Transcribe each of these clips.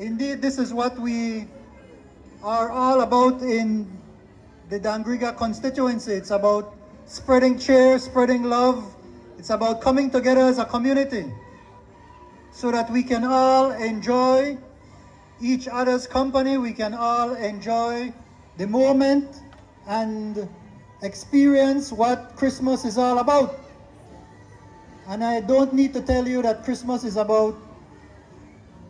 Indeed, this is what we are all about in the Dangriga constituency. It's about spreading cheer, spreading love. It's about coming together as a community so that we can all enjoy each other's company. We can all enjoy the moment and experience what Christmas is all about. And I don't need to tell you that Christmas is about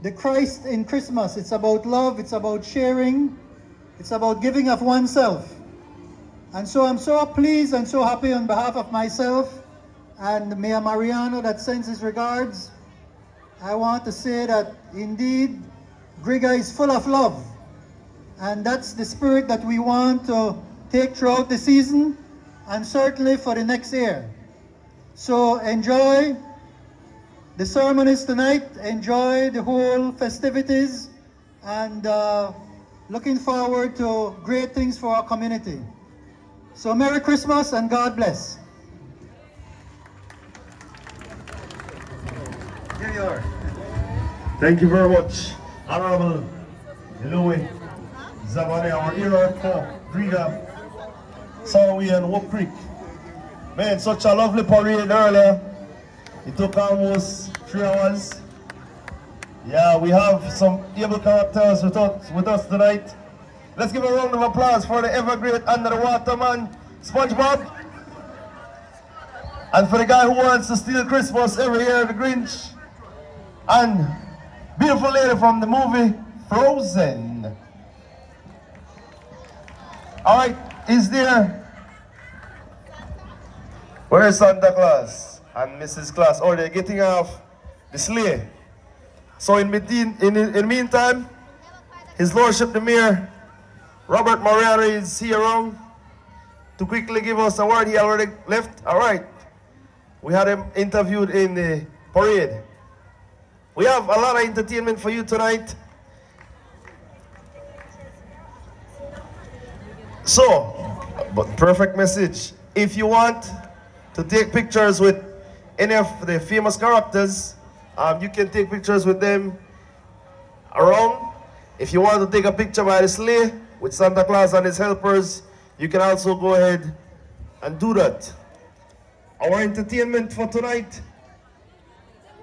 the Christ in Christmas. It's about love, it's about sharing, it's about giving of oneself. And so I'm so pleased and so happy on behalf of myself and Mayor Mariano that sends his regards. I want to say that indeed Griga is full of love, and that's the spirit that we want to take throughout the season and certainly for the next year. So enjoy the ceremonies tonight, enjoy the whole festivities, and looking forward to great things for our community. So Merry Christmas and God bless. Here you are. Thank you very much, Honorable Louis Zabane, our era for Griga, Sawi and Wood Creek. Man, such a lovely parade earlier. It took almost 3 hours. Yeah, we have some able characters with us tonight. Let's give a round of applause for the ever great Under the Water man, SpongeBob. And for the guy who wants to steal Christmas every year, the Grinch. And beautiful lady from the movie Frozen. All right, where is Santa Claus and Mrs. Claus? Oh, they're getting off the sleigh. So in the meantime, His Lordship the Mayor, Robert Mariano, is here around to quickly give us a word. He already left. All right. We had him interviewed in the parade. We have a lot of entertainment for you tonight. So, but perfect message. If you want to take pictures with any of the famous characters, you can take pictures with them around. If you want to take a picture by the sleigh with Santa Claus and his helpers, you can also go ahead and do that. Our entertainment for tonight,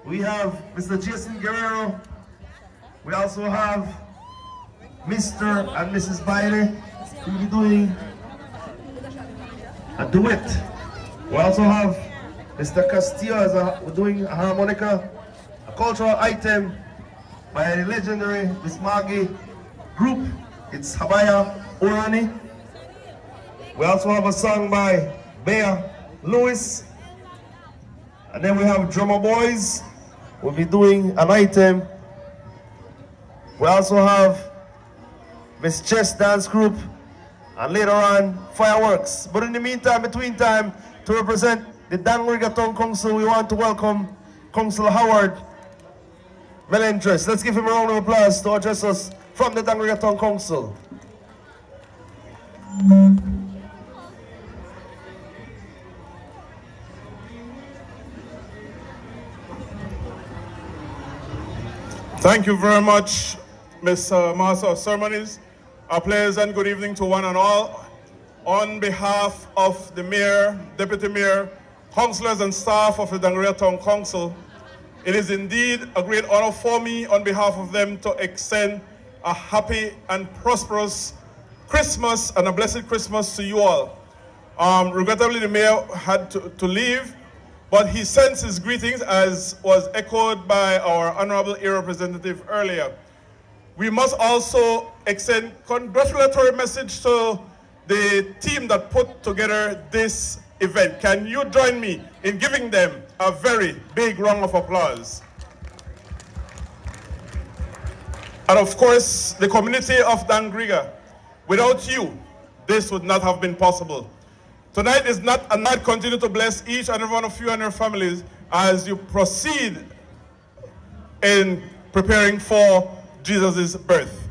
we have Mr. Jason Guerrero. We also have Mr. and Mrs. Bailey, who will be doing a duet. We also have Mr. Castillo doing a harmonica, a cultural item by the legendary Miss Maggie group. It's Habaya Urani. We also have a song by Bea Lewis. And then we have Drummer Boys. We'll be doing an item. We also have Miss Chess Dance Group. And later on, fireworks. But in the meantime, between time, to represent the Dangriga Town Council, we want to welcome Councillor Howard Melendres. Let's give him a round of applause to address us from the Dangriga Town Council. Thank you very much, Mr. Master of Ceremonies. A pleasant good evening to one and all. On behalf of the Mayor, Deputy Mayor, councillors and staff of the Dangriga Town Council, it is indeed a great honor for me on behalf of them to extend a happy and prosperous Christmas and a blessed Christmas to you all. Regrettably, the Mayor had to leave, but he sends his greetings, as was echoed by our Honorable Area Representative earlier. We must also extend congratulatory message to the team that put together this event. Can you join me in giving them a very big round of applause? And of course, the community of Dangriga. Without you, this would not have been possible. Tonight is not a night. Continue to bless each and every one of you and your families as you proceed in preparing for Jesus' birth.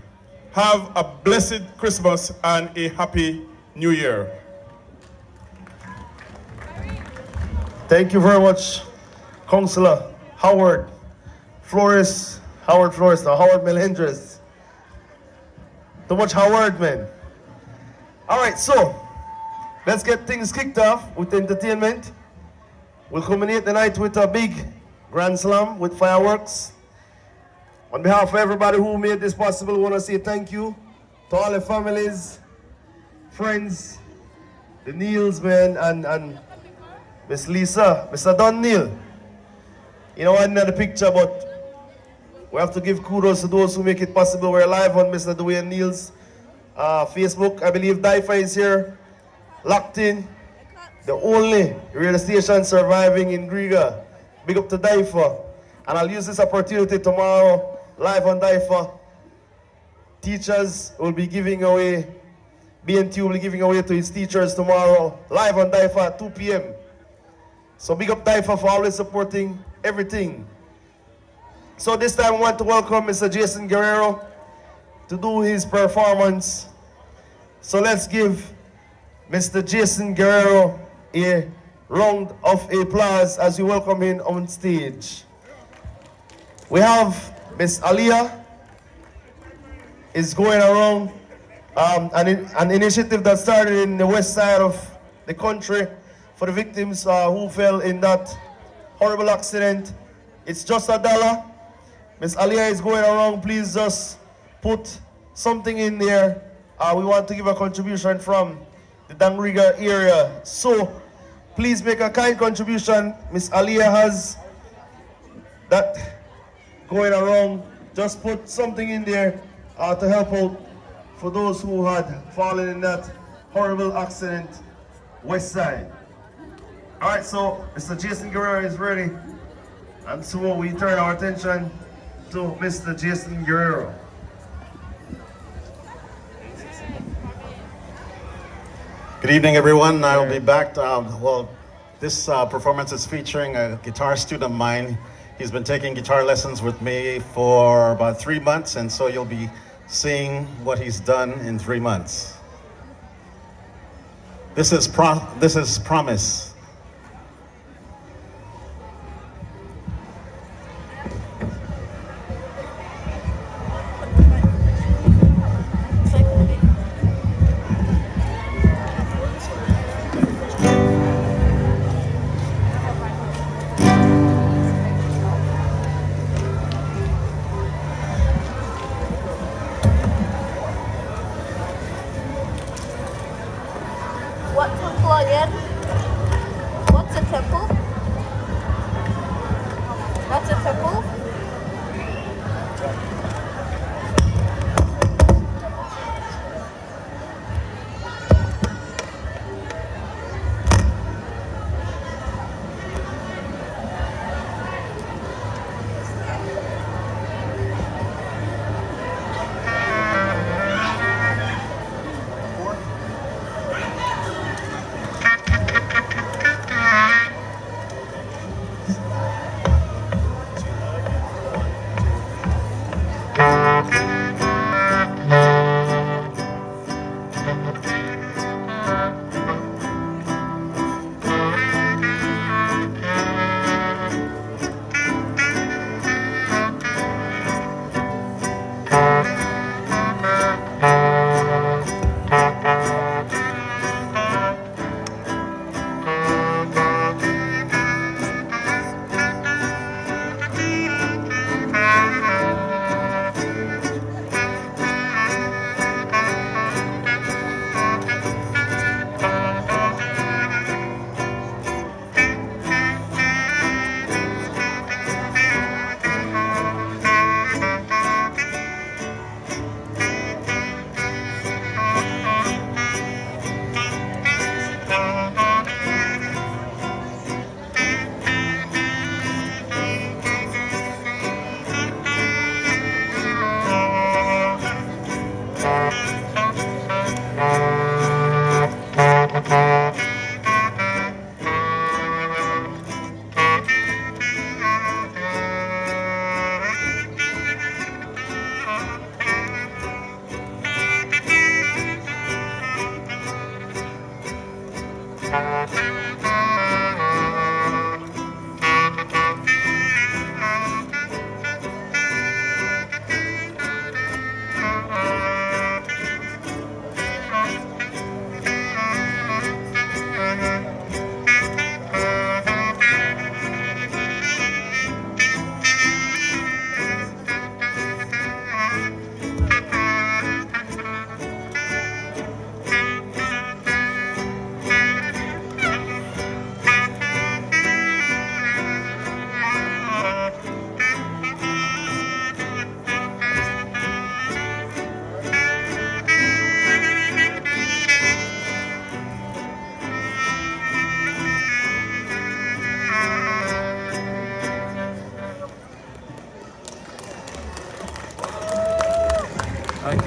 Have a blessed Christmas and a happy New Year. Thank you very much, Councillor Howard Flores Howard Flores, no, Howard Melendres. Too much Howard, man. All right, so let's get things kicked off with entertainment. We'll culminate the night with a big grand slam with fireworks. On behalf of everybody who made this possible, I want to say thank you to all the families, friends, the Neils, man, and Miss Lisa, Mr. Don Neil. You know, I'm not the picture, but we have to give kudos to those who make it possible. We're live on Mr. Dwayne Neil's Facebook. I believe DIFA is here, locked in. The only radio station surviving in Riga. Big up to DIFA. And I'll use this opportunity tomorrow, live on DIFA. Teachers will be giving away, BNT will be giving away to his teachers tomorrow, live on DIFA at 2 p.m. So big up DIFA for always supporting everything. So this time I want to welcome Mr. Jason Guerrero to do his performance. So let's give Mr. Jason Guerrero a round of applause as we welcome him on stage. We have Miss Aliyah is going around an initiative that started in the west side of the country for the victims who fell in that horrible accident. It's just $1. Miss Aliyah is going around. Please just put something in there. We want to give a contribution from the Dangriga area. So please make a kind contribution. Miss Aliyah has that going around. Just put something in there to help out for those who had fallen in that horrible accident west side. All right, so Mr. Jason Guerrero is ready. And so we turn our attention to Mr. Jason Guerrero. Good evening, everyone. I will be back. This performance is featuring a guitar student of mine. He's been taking guitar lessons with me for about 3 months, and so you'll be seeing what he's done in 3 months. This is Promise. What to plug in?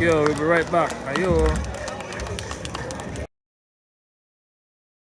yo. We'll be right back. Ayo.